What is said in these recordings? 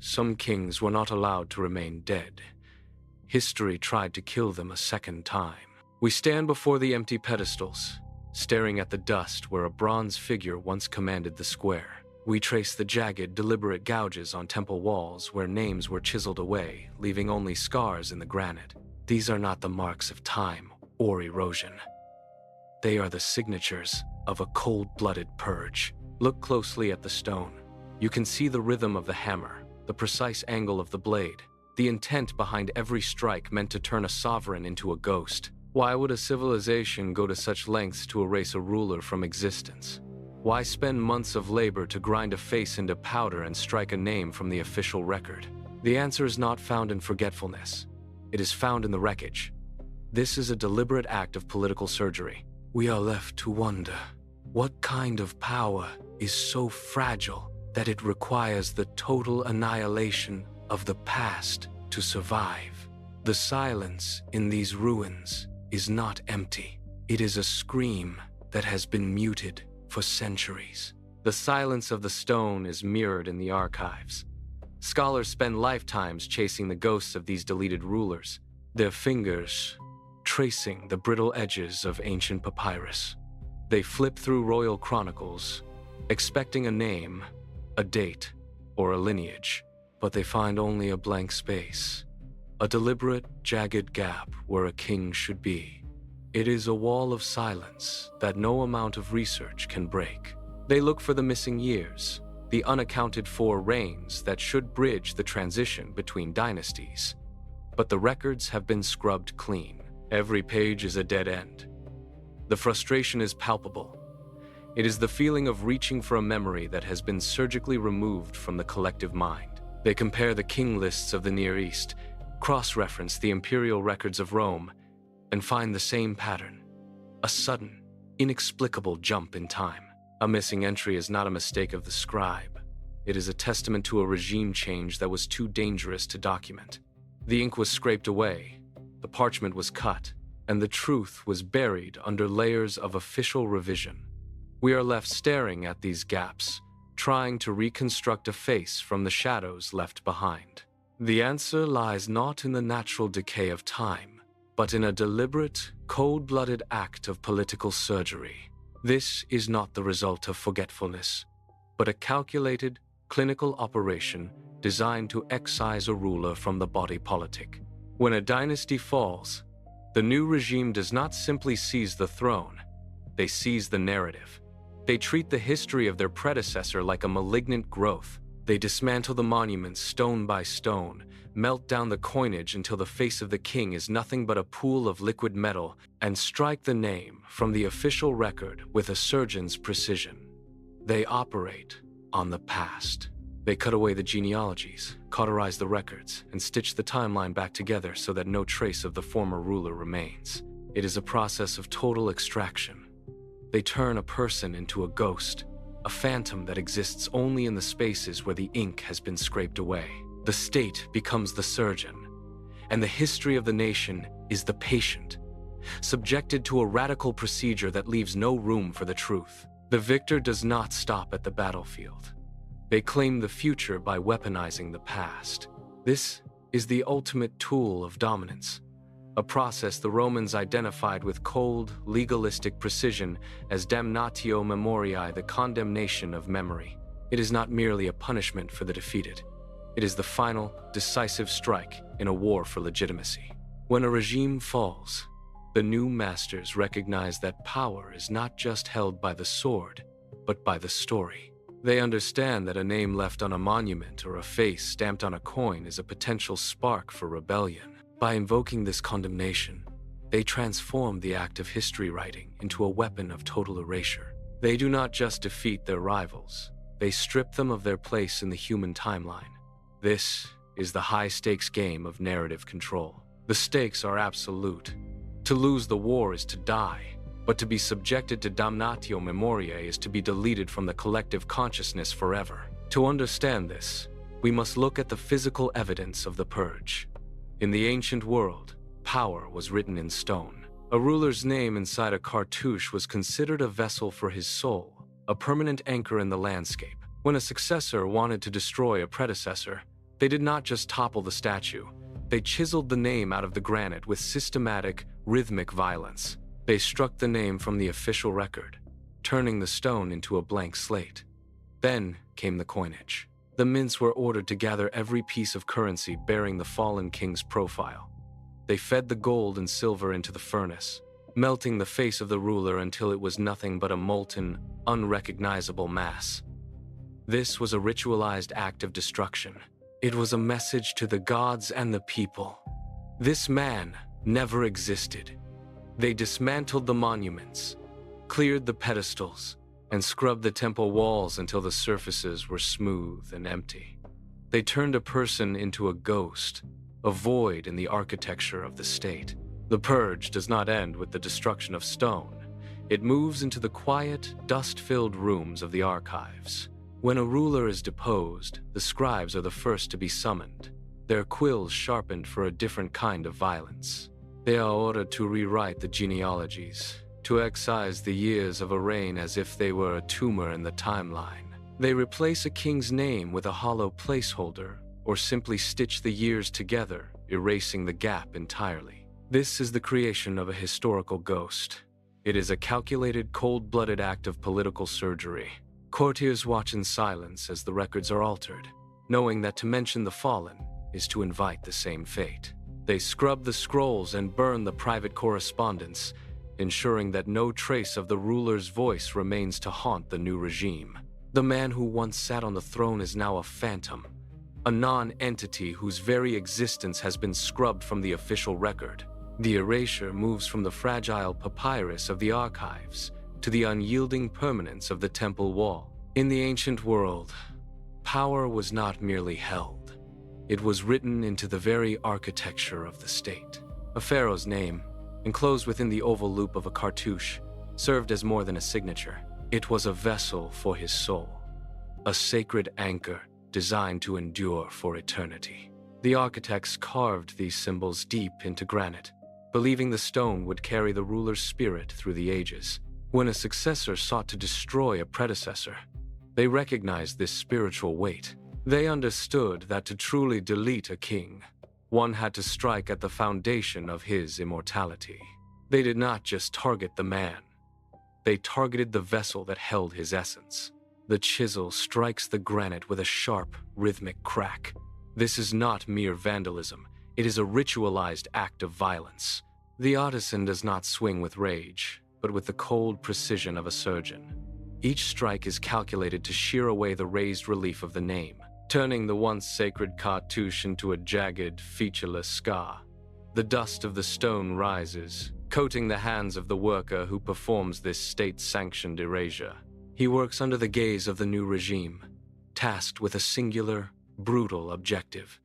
some kings were not allowed to remain dead. History tried to kill them a second time. We stand before the empty pedestals, staring at the dust where a bronze figure once commanded the square. We trace the jagged, deliberate gouges on temple walls where names were chiseled away, leaving only scars in the granite. These are not the marks of time or erosion. They are the signatures of a cold-blooded purge. Look closely at the stone. You can see the rhythm of the hammer, the precise angle of the blade, the intent behind every strike meant to turn a sovereign into a ghost. Why would a civilization go to such lengths to erase a ruler from existence? Why spend months of labor to grind a face into powder and strike a name from the official record? The answer is not found in forgetfulness. It is found in the wreckage. This is a deliberate act of political surgery. We are left to wonder, what kind of power is so fragile that it requires the total annihilation of the past to survive? The silence in these ruins is not empty. It is a scream that has been muted for centuries. The silence of the stone is mirrored in the archives. Scholars spend lifetimes chasing the ghosts of these deleted rulers, their fingers tracing the brittle edges of ancient papyrus. They flip through royal chronicles, expecting a name, a date, or a lineage, but they find only a blank space, a deliberate, jagged gap where a king should be. It is a wall of silence that no amount of research can break. They look for the missing years, the unaccounted for reigns that should bridge the transition between dynasties. But the records have been scrubbed clean. Every page is a dead end. The frustration is palpable. It is the feeling of reaching for a memory that has been surgically removed from the collective mind. They compare the king lists of the Near East, cross-reference the imperial records of Rome, and find the same pattern. A sudden, inexplicable jump in time. A missing entry is not a mistake of the scribe. It is a testament to a regime change that was too dangerous to document. The ink was scraped away, the parchment was cut, and the truth was buried under layers of official revision. We are left staring at these gaps, trying to reconstruct a face from the shadows left behind. The answer lies not in the natural decay of time, but in a deliberate, cold-blooded act of political surgery. This is not the result of forgetfulness, but a calculated, clinical operation designed to excise a ruler from the body politic. When a dynasty falls, the new regime does not simply seize the throne, they seize the narrative. They treat the history of their predecessor like a malignant growth. They dismantle the monuments stone by stone, melt down the coinage until the face of the king is nothing but a pool of liquid metal, and strike the name from the official record with a surgeon's precision. They operate on the past. They cut away the genealogies, cauterize the records, and stitch the timeline back together so that no trace of the former ruler remains. It is a process of total extraction. They turn a person into a ghost, a phantom that exists only in the spaces where the ink has been scraped away. The state becomes the surgeon, and the history of the nation is the patient, subjected to a radical procedure that leaves no room for the truth. The victor does not stop at the battlefield. They claim the future by weaponizing the past. This is the ultimate tool of dominance, a process the Romans identified with cold, legalistic precision as damnatio memoriae, the condemnation of memory. It is not merely a punishment for the defeated. It is the final, decisive strike in a war for legitimacy. When a regime falls, the new masters recognize that power is not just held by the sword, but by the story. They understand that a name left on a monument or a face stamped on a coin is a potential spark for rebellion. By invoking this condemnation, they transform the act of history writing into a weapon of total erasure. They do not just defeat their rivals, they strip them of their place in the human timeline. This is the high-stakes game of narrative control. The stakes are absolute. To lose the war is to die, but to be subjected to damnatio memoriae is to be deleted from the collective consciousness forever. To understand this, we must look at the physical evidence of the purge. In the ancient world, power was written in stone. A ruler's name inside a cartouche was considered a vessel for his soul, a permanent anchor in the landscape. When a successor wanted to destroy a predecessor, They did not just topple the statue, they chiseled the name out of the granite with systematic, rhythmic violence. They struck the name from the official record, turning the stone into a blank slate. Then came the coinage. The mints were ordered to gather every piece of currency bearing the fallen king's profile. They fed the gold and silver into the furnace, melting the face of the ruler until it was nothing but a molten, unrecognizable mass. This was a ritualized act of destruction. It was a message to the gods and the people. This man never existed. They dismantled the monuments, cleared the pedestals, and scrubbed the temple walls until the surfaces were smooth and empty. They turned a person into a ghost, a void in the architecture of the state. The purge does not end with the destruction of stone. It moves into the quiet, dust-filled rooms of the archives. When a ruler is deposed, the scribes are the first to be summoned, their quills sharpened for a different kind of violence. They are ordered to rewrite the genealogies, to excise the years of a reign as if they were a tumor in the timeline. They replace a king's name with a hollow placeholder, or simply stitch the years together, erasing the gap entirely. This is the creation of a historical ghost. It is a calculated, cold-blooded act of political surgery. Courtiers watch in silence as the records are altered, knowing that to mention the fallen is to invite the same fate. They scrub the scrolls and burn the private correspondence, ensuring that no trace of the ruler's voice remains to haunt the new regime. The man who once sat on the throne is now a phantom, a non-entity whose very existence has been scrubbed from the official record. The erasure moves from the fragile papyrus of the archives to the unyielding permanence of the temple wall. In the ancient world, power was not merely held. It was written into the very architecture of the state. A pharaoh's name, enclosed within the oval loop of a cartouche, served as more than a signature. It was a vessel for his soul, a sacred anchor designed to endure for eternity. The architects carved these symbols deep into granite, believing the stone would carry the ruler's spirit through the ages. When a successor sought to destroy a predecessor, they recognized this spiritual weight. They understood that to truly delete a king, one had to strike at the foundation of his immortality. They did not just target the man. They targeted the vessel that held his essence. The chisel strikes the granite with a sharp, rhythmic crack. This is not mere vandalism. It is a ritualized act of violence. The artisan does not swing with rage, but with the cold precision of a surgeon. Each strike is calculated to shear away the raised relief of the name, turning the once sacred cartouche into a jagged, featureless scar. The dust of the stone rises, coating the hands of the worker who performs this state-sanctioned erasure. He works under the gaze of the new regime, tasked with a singular, brutal objective: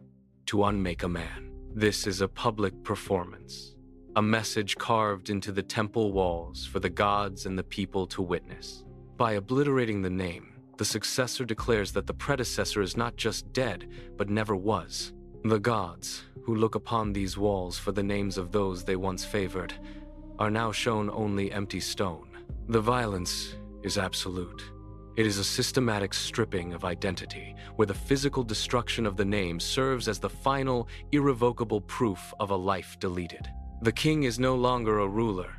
to unmake a man. This is a public performance, a message carved into the temple walls for the gods and the people to witness. By obliterating the name, the successor declares that the predecessor is not just dead, but never was. The gods, who look upon these walls for the names of those they once favored, are now shown only empty stone. The violence is absolute. It is a systematic stripping of identity, where the physical destruction of the name serves as the final, irrevocable proof of a life deleted. The king is no longer a ruler,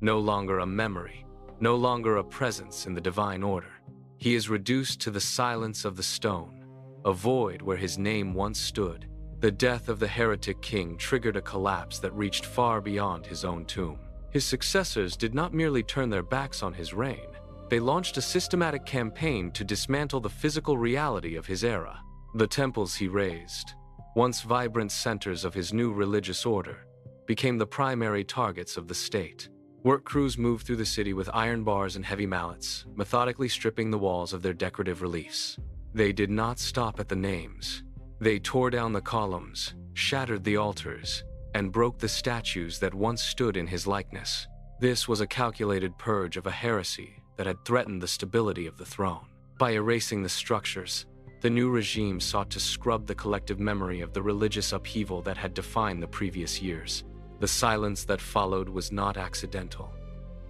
no longer a memory, no longer a presence in the divine order. He is reduced to the silence of the stone, a void where his name once stood. The death of the heretic king triggered a collapse that reached far beyond his own tomb. His successors did not merely turn their backs on his reign. They launched a systematic campaign to dismantle the physical reality of his era. The temples he raised, once vibrant centers of his new religious order, became the primary targets of the state. Work crews moved through the city with iron bars and heavy mallets, methodically stripping the walls of their decorative reliefs. They did not stop at the names. They tore down the columns, shattered the altars, and broke the statues that once stood in his likeness. This was a calculated purge of a heresy that had threatened the stability of the throne. By erasing the structures, the new regime sought to scrub the collective memory of the religious upheaval that had defined the previous years. The silence that followed was not accidental.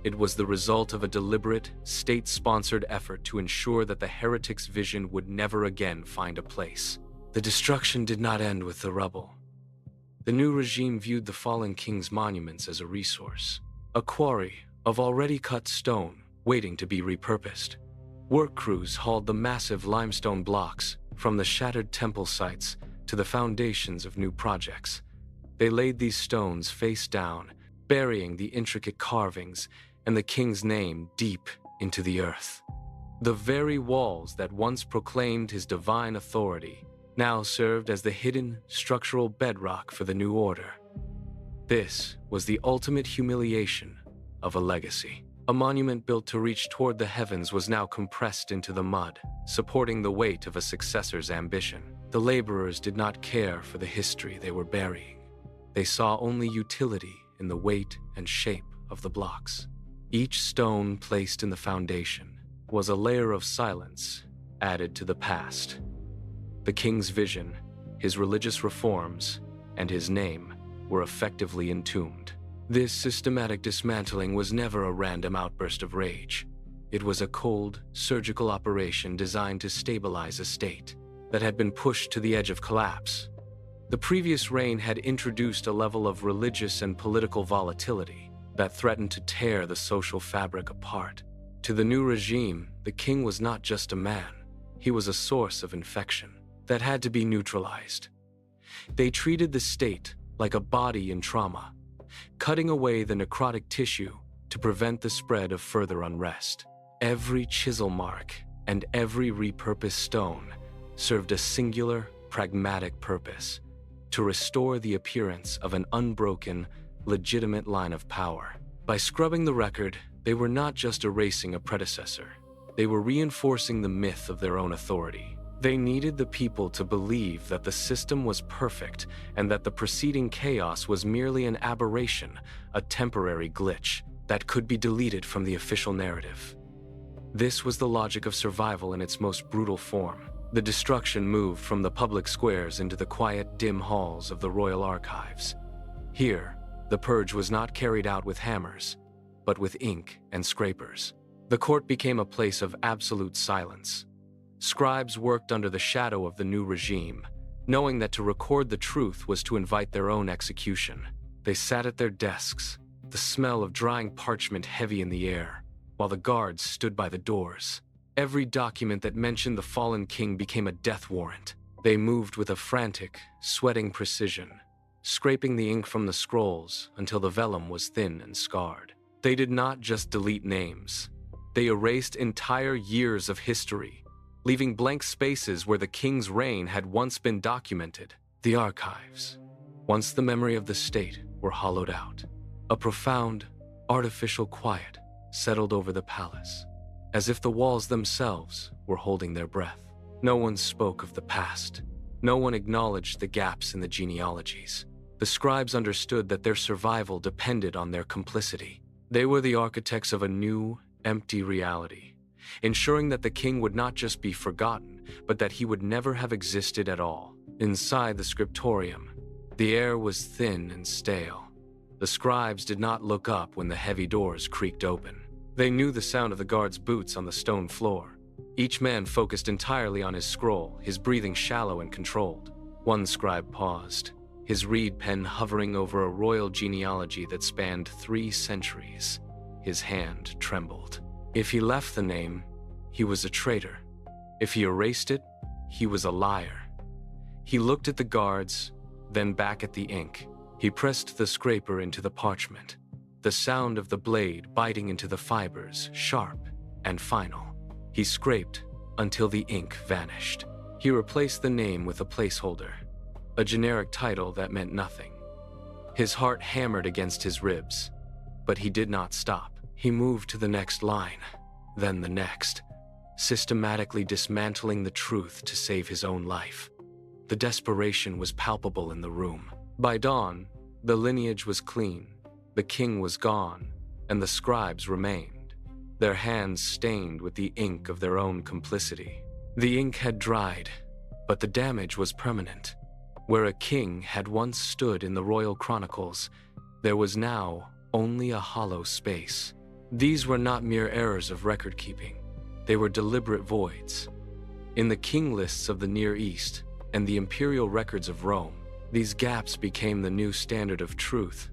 It was the result of a deliberate, state-sponsored effort to ensure that the heretic's vision would never again find a place. The destruction did not end with the rubble. The new regime viewed the fallen king's monuments as a resource, a quarry of already cut stone waiting to be repurposed. Work crews hauled the massive limestone blocks from the shattered temple sites to the foundations of new projects. They laid these stones face down, burying the intricate carvings and the king's name deep into the earth. The very walls that once proclaimed his divine authority now served as the hidden structural bedrock for the new order. This was the ultimate humiliation of a legacy. A monument built to reach toward the heavens was now compressed into the mud, supporting the weight of a successor's ambition. The laborers did not care for the history they were burying. They saw only utility in the weight and shape of the blocks. Each stone placed in the foundation was a layer of silence added to the past. The king's vision, his religious reforms, and his name were effectively entombed. This systematic dismantling was never a random outburst of rage. It was a cold, surgical operation designed to stabilize a state that had been pushed to the edge of collapse. The previous reign had introduced a level of religious and political volatility that threatened to tear the social fabric apart. To the new regime, the king was not just a man. He was a source of infection that had to be neutralized. They treated the state like a body in trauma, cutting away the necrotic tissue to prevent the spread of further unrest. Every chisel mark and every repurposed stone served a singular, pragmatic purpose: to restore the appearance of an unbroken, legitimate line of power. By scrubbing the record, they were not just erasing a predecessor. They were reinforcing the myth of their own authority. They needed the people to believe that the system was perfect and that the preceding chaos was merely an aberration, a temporary glitch that could be deleted from the official narrative. This was the logic of survival in its most brutal form. The destruction moved from the public squares into the quiet, dim halls of the royal archives. Here, the purge was not carried out with hammers, but with ink and scrapers. The court became a place of absolute silence. Scribes worked under the shadow of the new regime, knowing that to record the truth was to invite their own execution. They sat at their desks, the smell of drying parchment heavy in the air, while the guards stood by the doors. Every document that mentioned the fallen king became a death warrant. They moved with a frantic, sweating precision, scraping the ink from the scrolls until the vellum was thin and scarred. They did not just delete names. They erased entire years of history, leaving blank spaces where the king's reign had once been documented. The archives, once the memory of the state, were hollowed out. A profound, artificial quiet settled over the palace, as if the walls themselves were holding their breath. No one spoke of the past. No one acknowledged the gaps in the genealogies. The scribes understood that their survival depended on their complicity. They were the architects of a new, empty reality, ensuring that the king would not just be forgotten, but that he would never have existed at all. Inside the scriptorium, the air was thin and stale. The scribes did not look up when the heavy doors creaked open. They knew the sound of the guards' boots on the stone floor. Each man focused entirely on his scroll, his breathing shallow and controlled. One scribe paused, his reed pen hovering over a royal genealogy that spanned 3 centuries. His hand trembled. If he left the name, he was a traitor. If he erased it, he was a liar. He looked at the guards, then back at the ink. He pressed the scraper into the parchment, the sound of the blade biting into the fibers, sharp and final. He scraped until the ink vanished. He replaced the name with a placeholder, a generic title that meant nothing. His heart hammered against his ribs, but he did not stop. He moved to the next line, then the next, systematically dismantling the truth to save his own life. The desperation was palpable in the room. By dawn, the lineage was clean, the king was gone, and the scribes remained, their hands stained with the ink of their own complicity. The ink had dried, but the damage was permanent. Where a king had once stood in the royal chronicles, there was now only a hollow space. These were not mere errors of record-keeping. They were deliberate voids. In the king lists of the Near East, and the imperial records of Rome. These gaps became the new standard of truth.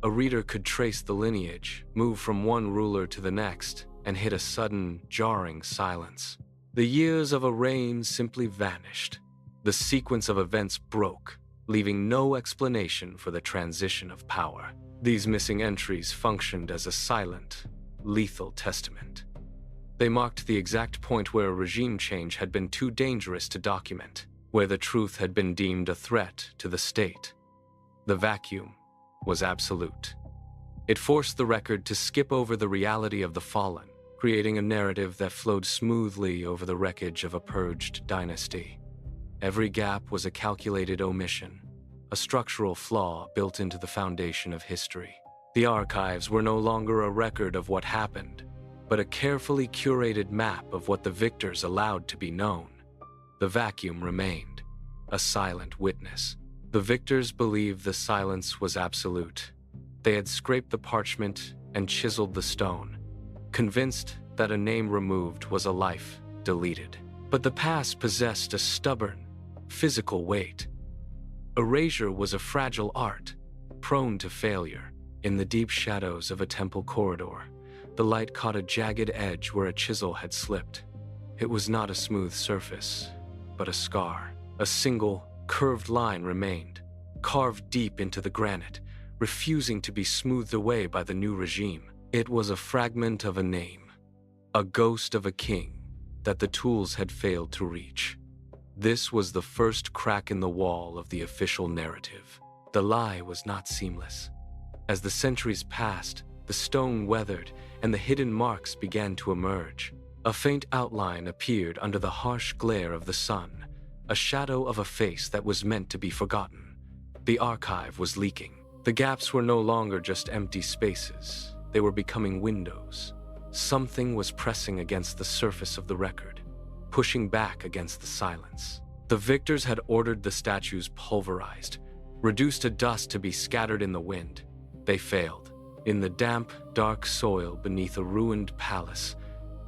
A reader could trace the lineage, move from one ruler to the next, and hit a sudden, jarring silence. The years of a reign simply vanished. The sequence of events broke, leaving no explanation for the transition of power. These missing entries functioned as a silent, lethal testament. They marked the exact point where a regime change had been too dangerous to document, where the truth had been deemed a threat to the state. The vacuum was absolute. It forced the record to skip over the reality of the fallen, creating a narrative that flowed smoothly over the wreckage of a purged dynasty. Every gap was a calculated omission, a structural flaw built into the foundation of history. The archives were no longer a record of what happened, but a carefully curated map of what the victors allowed to be known. The vacuum remained, a silent witness. The victors believed the silence was absolute. They had scraped the parchment and chiseled the stone, convinced that a name removed was a life deleted. But the past possessed a stubborn, physical weight. Erasure was a fragile art, prone to failure. In the deep shadows of a temple corridor, the light caught a jagged edge where a chisel had slipped. It was not a smooth surface, but a scar. A single, curved line remained, carved deep into the granite, refusing to be smoothed away by the new regime. It was a fragment of a name, a ghost of a king that the tools had failed to reach. This was the first crack in the wall of the official narrative. The lie was not seamless. As the centuries passed, the stone weathered and the hidden marks began to emerge. A faint outline appeared under the harsh glare of the sun, a shadow of a face that was meant to be forgotten. The archive was leaking. The gaps were no longer just empty spaces. They were becoming windows. Something was pressing against the surface of the record, pushing back against the silence. The victors had ordered the statues pulverized, reduced to dust to be scattered in the wind. They failed. In the damp, dark soil beneath a ruined palace,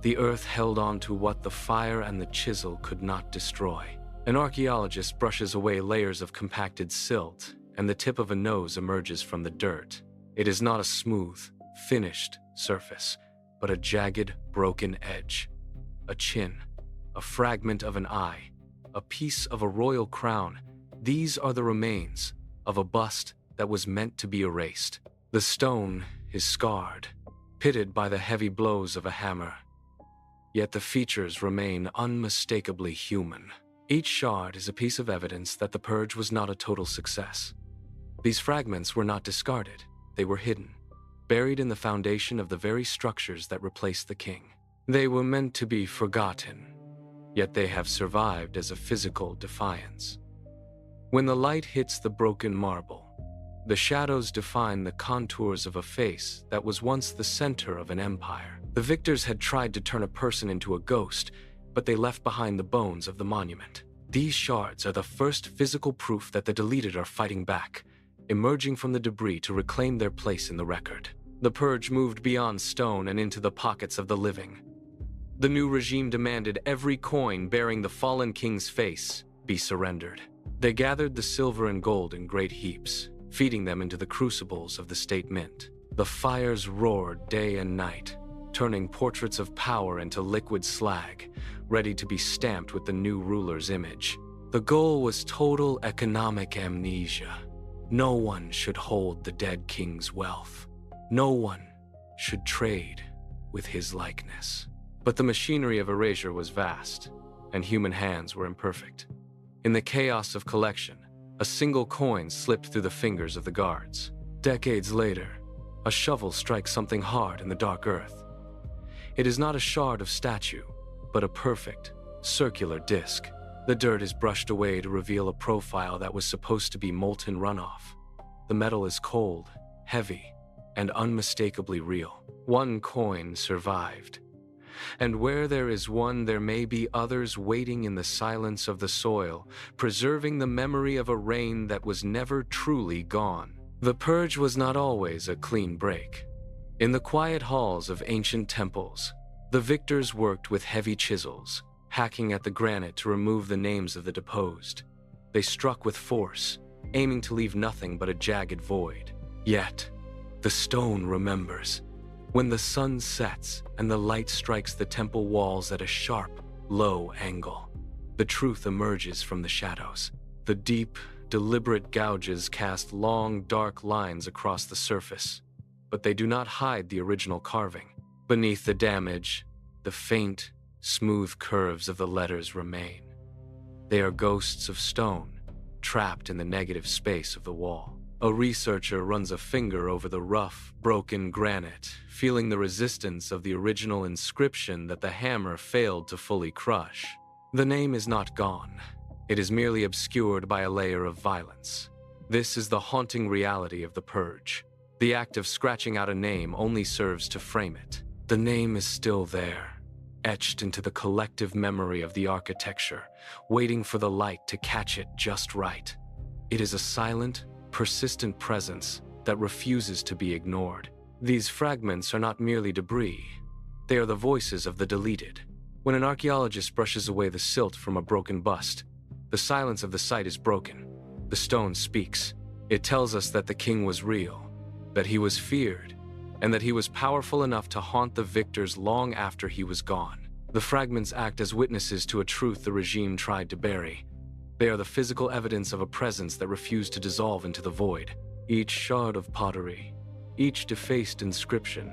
the earth held on to what the fire and the chisel could not destroy. An archaeologist brushes away layers of compacted silt, and the tip of a nose emerges from the dirt. It is not a smooth, finished surface, but a jagged, broken edge. A chin, a fragment of an eye, a piece of a royal crown. These are the remains of a bust that was meant to be erased. The stone is scarred, pitted by the heavy blows of a hammer. Yet the features remain unmistakably human. Each shard is a piece of evidence that the purge was not a total success. These fragments were not discarded. They were hidden, buried in the foundation of the very structures that replaced the king. They were meant to be forgotten, yet they have survived as a physical defiance. When the light hits the broken marble, the shadows define the contours of a face that was once the center of an empire. The victors had tried to turn a person into a ghost, but they left behind the bones of the monument. These shards are the first physical proof that the deleted are fighting back, emerging from the debris to reclaim their place in the record. The purge moved beyond stone and into the pockets of the living. The new regime demanded every coin bearing the fallen king's face be surrendered. They gathered the silver and gold in great heaps, feeding them into the crucibles of the state mint. The fires roared day and night, turning portraits of power into liquid slag, ready to be stamped with the new ruler's image. The goal was total economic amnesia. No one should hold the dead king's wealth. No one should trade with his likeness. But the machinery of erasure was vast, and human hands were imperfect. In the chaos of collection, a single coin slipped through the fingers of the guards. Decades later, a shovel strikes something hard in the dark earth. It is not a shard of statue, but a perfect, circular disc. The dirt is brushed away to reveal a profile that was supposed to be molten runoff. The metal is cold, heavy, and unmistakably real. One coin survived. And where there is one, there may be others waiting in the silence of the soil, preserving the memory of a reign that was never truly gone. The purge was not always a clean break. In the quiet halls of ancient temples, the victors worked with heavy chisels, hacking at the granite to remove the names of the deposed. They struck with force, aiming to leave nothing but a jagged void. Yet, the stone remembers. When the sun sets and the light strikes the temple walls at a sharp, low angle, the truth emerges from the shadows. The deep, deliberate gouges cast long, dark lines across the surface, but they do not hide the original carving. Beneath the damage, the faint, smooth curves of the letters remain. They are ghosts of stone, trapped in the negative space of the wall. A researcher runs a finger over the rough, broken granite, feeling the resistance of the original inscription that the hammer failed to fully crush. The name is not gone. It is merely obscured by a layer of violence. This is the haunting reality of the purge. The act of scratching out a name only serves to frame it. The name is still there, etched into the collective memory of the architecture, waiting for the light to catch it just right. It is a silent, persistent presence that refuses to be ignored. These fragments are not merely debris. They are the voices of the deleted. When an archaeologist brushes away the silt from a broken bust, the silence of the site is broken. The stone speaks. It tells us that the king was real, that he was feared, and that he was powerful enough to haunt the victors long after he was gone. The fragments act as witnesses to a truth the regime tried to bury. They are the physical evidence of a presence that refused to dissolve into the void. Each shard of pottery, each defaced inscription,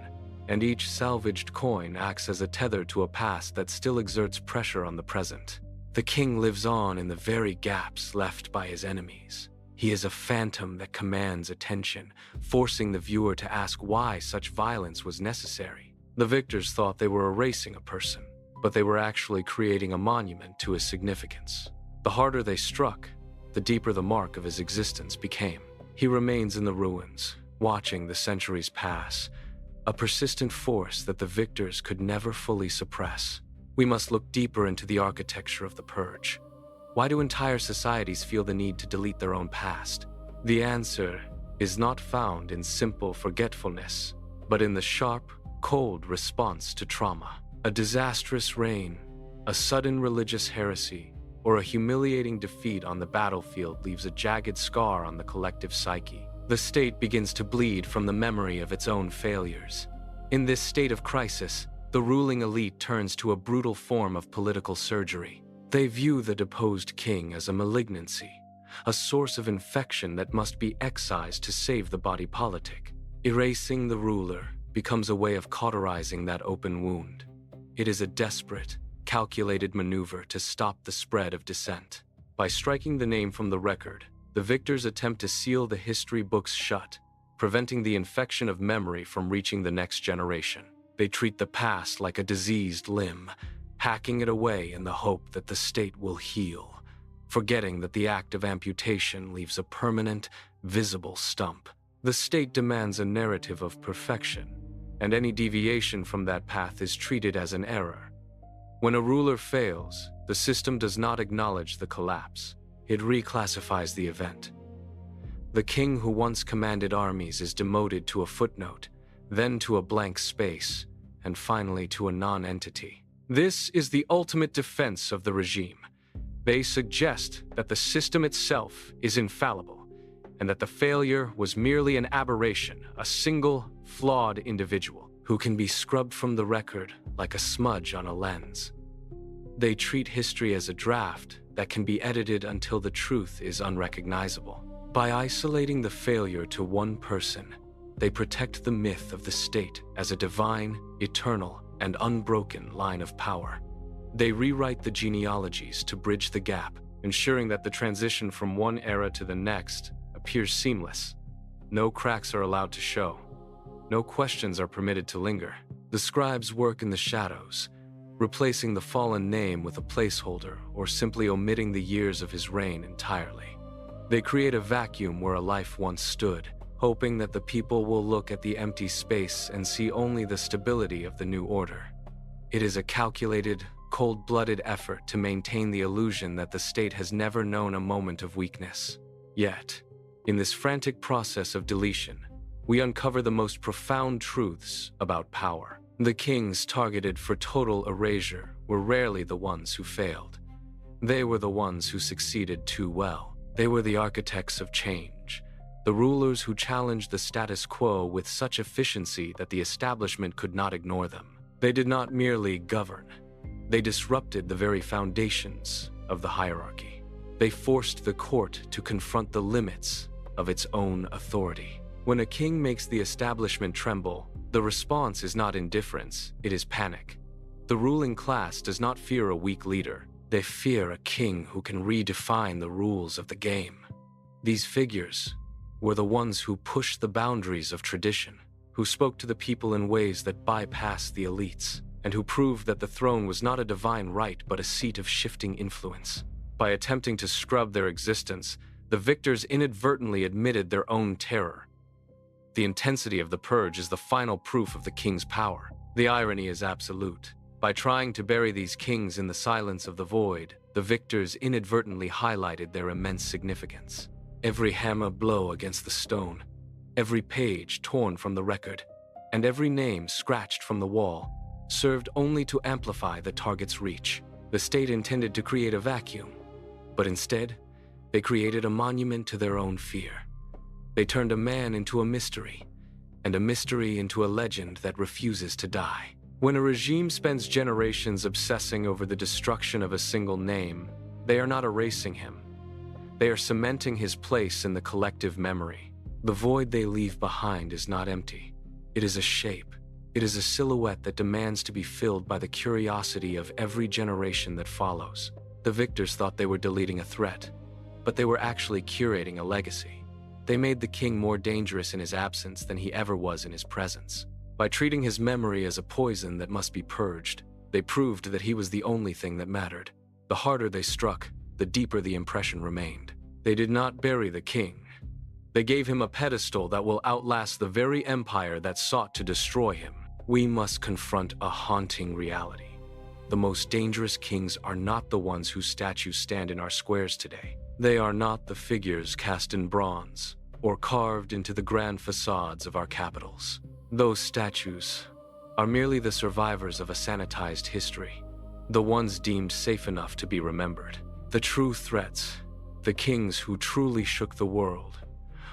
and each salvaged coin acts as a tether to a past that still exerts pressure on the present. The king lives on in the very gaps left by his enemies. He is a phantom that commands attention, forcing the viewer to ask why such violence was necessary. The victors thought they were erasing a person, but they were actually creating a monument to his significance. The harder they struck, the deeper the mark of his existence became. He remains in the ruins, watching the centuries pass, a persistent force that the victors could never fully suppress. We must look deeper into the architecture of the purge. Why do entire societies feel the need to delete their own past? The answer is not found in simple forgetfulness, but in the sharp, cold response to trauma. A disastrous reign, a sudden religious heresy, or a humiliating defeat on the battlefield leaves a jagged scar on the collective psyche. The state begins to bleed from the memory of its own failures. In this state of crisis, the ruling elite turns to a brutal form of political surgery. They view the deposed king as a malignancy, a source of infection that must be excised to save the body politic. Erasing the ruler becomes a way of cauterizing that open wound. It is a desperate, calculated maneuver to stop the spread of dissent. By striking the name from the record, the victors attempt to seal the history books shut, preventing the infection of memory from reaching the next generation. They treat the past like a diseased limb, hacking it away in the hope that the state will heal, forgetting that the act of amputation leaves a permanent, visible stump. The state demands a narrative of perfection, and any deviation from that path is treated as an error. When a ruler fails, the system does not acknowledge the collapse. It reclassifies the event. The king who once commanded armies is demoted to a footnote, then to a blank space, and finally to a non-entity. This is the ultimate defense of the regime. They suggest that the system itself is infallible, and that the failure was merely an aberration, a single, flawed individual who can be scrubbed from the record like a smudge on a lens. They treat history as a draft that can be edited until the truth is unrecognizable. By isolating the failure to one person, they protect the myth of the state as a divine, eternal, and unbroken line of power. They rewrite the genealogies to bridge the gap, ensuring that the transition from one era to the next appears seamless. No cracks are allowed to show. No questions are permitted to linger. The scribes work in the shadows, replacing the fallen name with a placeholder or simply omitting the years of his reign entirely. They create a vacuum where a life once stood, hoping that the people will look at the empty space and see only the stability of the new order. It is a calculated, cold-blooded effort to maintain the illusion that the state has never known a moment of weakness. Yet, in this frantic process of deletion, we uncover the most profound truths about power. The kings targeted for total erasure were rarely the ones who failed. They were the ones who succeeded too well. They were the architects of change, the rulers who challenged the status quo with such efficiency that the establishment could not ignore them. They did not merely govern. They disrupted the very foundations of the hierarchy. They forced the court to confront the limits of its own authority. When a king makes the establishment tremble, the response is not indifference, it is panic. The ruling class does not fear a weak leader. They fear a king who can redefine the rules of the game. These figures were the ones who pushed the boundaries of tradition, who spoke to the people in ways that bypassed the elites, and who proved that the throne was not a divine right but a seat of shifting influence. By attempting to scrub their existence, the victors inadvertently admitted their own terror. The intensity of the purge is the final proof of the king's power. The irony is absolute. By trying to bury these kings in the silence of the void, the victors inadvertently highlighted their immense significance. Every hammer blow against the stone, every page torn from the record, and every name scratched from the wall served only to amplify the target's reach. The state intended to create a vacuum, but instead, they created a monument to their own fear. They turned a man into a mystery, and a mystery into a legend that refuses to die. When a regime spends generations obsessing over the destruction of a single name, they are not erasing him. They are cementing his place in the collective memory. The void they leave behind is not empty. It is a shape. It is a silhouette that demands to be filled by the curiosity of every generation that follows. The victors thought they were deleting a threat, but they were actually curating a legacy. They made the king more dangerous in his absence than he ever was in his presence. By treating his memory as a poison that must be purged, they proved that he was the only thing that mattered. The harder they struck, the deeper the impression remained. They did not bury the king. They gave him a pedestal that will outlast the very empire that sought to destroy him. We must confront a haunting reality. The most dangerous kings are not the ones whose statues stand in our squares today. They are not the figures cast in bronze or carved into the grand facades of our capitals. Those statues are merely the survivors of a sanitized history, the ones deemed safe enough to be remembered. The true threats, the kings who truly shook the world,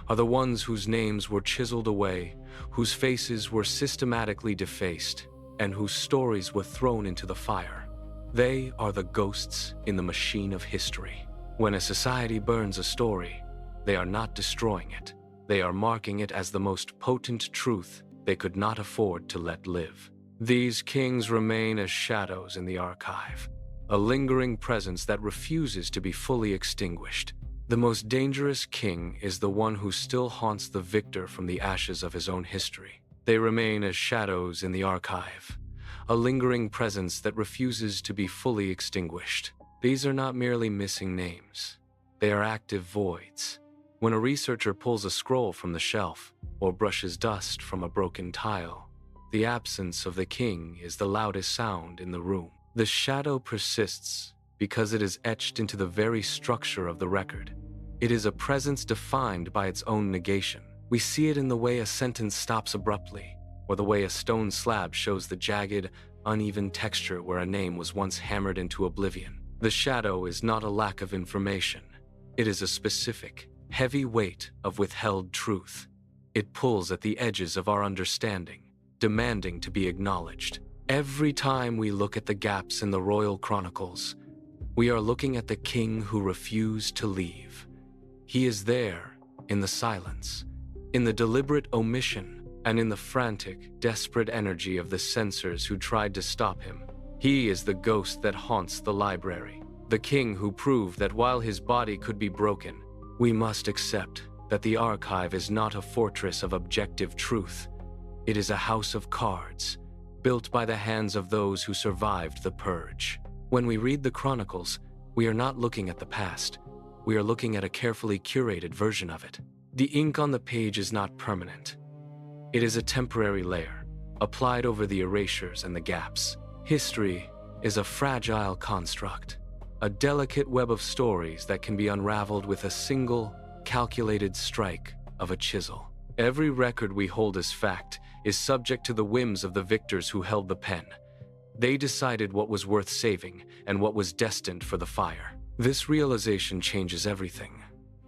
are the ones whose names were chiseled away, whose faces were systematically defaced, and whose stories were thrown into the fire. They are the ghosts in the machine of history. When a society burns a story, they are not destroying it. They are marking it as the most potent truth they could not afford to let live. These kings remain as shadows in the archive, a lingering presence that refuses to be fully extinguished. The most dangerous king is the one who still haunts the victor from the ashes of his own history. They remain as shadows in the archive, a lingering presence that refuses to be fully extinguished. These are not merely missing names. They are active voids. When a researcher pulls a scroll from the shelf or brushes dust from a broken tile, the absence of the king is the loudest sound in the room. The shadow persists because it is etched into the very structure of the record. It is a presence defined by its own negation. We see it in the way a sentence stops abruptly, or the way a stone slab shows the jagged, uneven texture where a name was once hammered into oblivion. The shadow is not a lack of information. It is a specific, heavy weight of withheld truth. It pulls at the edges of our understanding, demanding to be acknowledged. Every time we look at the gaps in the royal chronicles, we are looking at the king who refused to leave. He is there, in the silence, in the deliberate omission, and in the frantic, desperate energy of the censors who tried to stop him. He is the ghost that haunts the library, the king who proved that while his body could be broken, we must accept that the archive is not a fortress of objective truth. It is a house of cards, built by the hands of those who survived the purge. When we read the chronicles, we are not looking at the past. We are looking at a carefully curated version of it. The ink on the page is not permanent. It is a temporary layer, applied over the erasures and the gaps. History is a fragile construct, a delicate web of stories that can be unraveled with a single, calculated strike of a chisel. Every record we hold as fact is subject to the whims of the victors who held the pen. They decided what was worth saving and what was destined for the fire. This realization changes everything.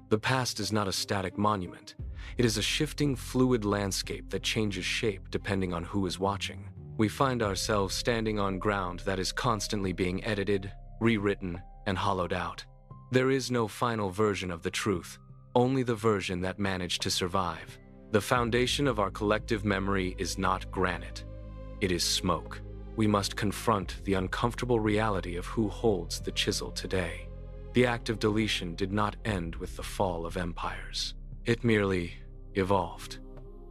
The past is not a static monument. It is a shifting, fluid landscape that changes shape depending on who is watching. We find ourselves standing on ground that is constantly being edited, rewritten, and hollowed out. There is no final version of the truth, only the version that managed to survive. The foundation of our collective memory is not granite. It is smoke. We must confront the uncomfortable reality of who holds the chisel today. The act of deletion did not end with the fall of empires. It merely evolved.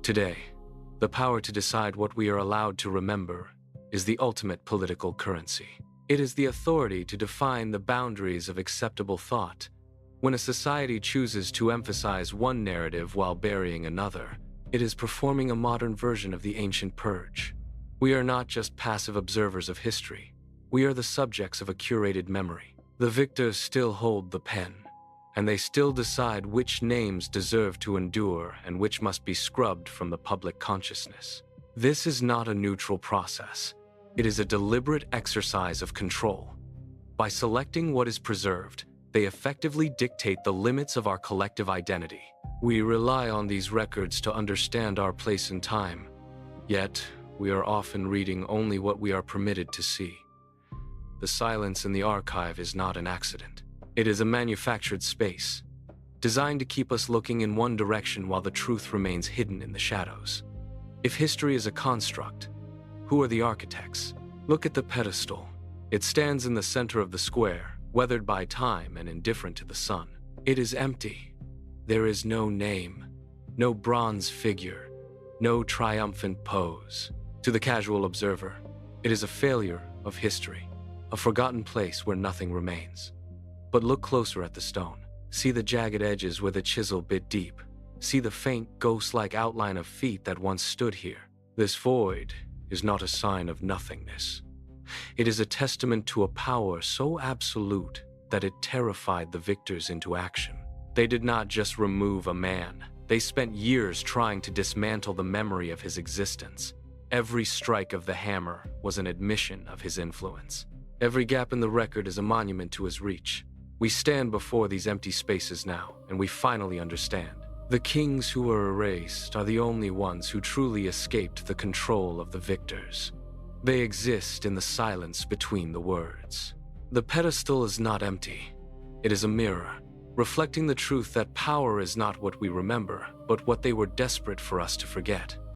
Today, the power to decide what we are allowed to remember is the ultimate political currency. It is the authority to define the boundaries of acceptable thought. When a society chooses to emphasize one narrative while burying another, it is performing a modern version of the ancient purge. We are not just passive observers of history. We are the subjects of a curated memory. The victors still hold the pen, and they still decide which names deserve to endure and which must be scrubbed from the public consciousness. This is not a neutral process. It is a deliberate exercise of control. By selecting what is preserved, they effectively dictate the limits of our collective identity. We rely on these records to understand our place in time, yet we are often reading only what we are permitted to see. The silence in the archive is not an accident. It is a manufactured space, designed to keep us looking in one direction while the truth remains hidden in the shadows. If history is a construct, who are the architects? Look at the pedestal. It stands in the center of the square, weathered by time and indifferent to the sun. It is empty. There is no name, no bronze figure, no triumphant pose. To the casual observer, it is a failure of history, a forgotten place where nothing remains. But look closer at the stone. See the jagged edges where the chisel bit deep. See the faint, ghost-like outline of feet that once stood here. This void is not a sign of nothingness. It is a testament to a power so absolute that it terrified the victors into action. They did not just remove a man. They spent years trying to dismantle the memory of his existence. Every strike of the hammer was an admission of his influence. Every gap in the record is a monument to his reach. We stand before these empty spaces now, and we finally understand. The kings who were erased are the only ones who truly escaped the control of the victors. They exist in the silence between the words. The pedestal is not empty. It is a mirror, reflecting the truth that power is not what we remember, but what they were desperate for us to forget.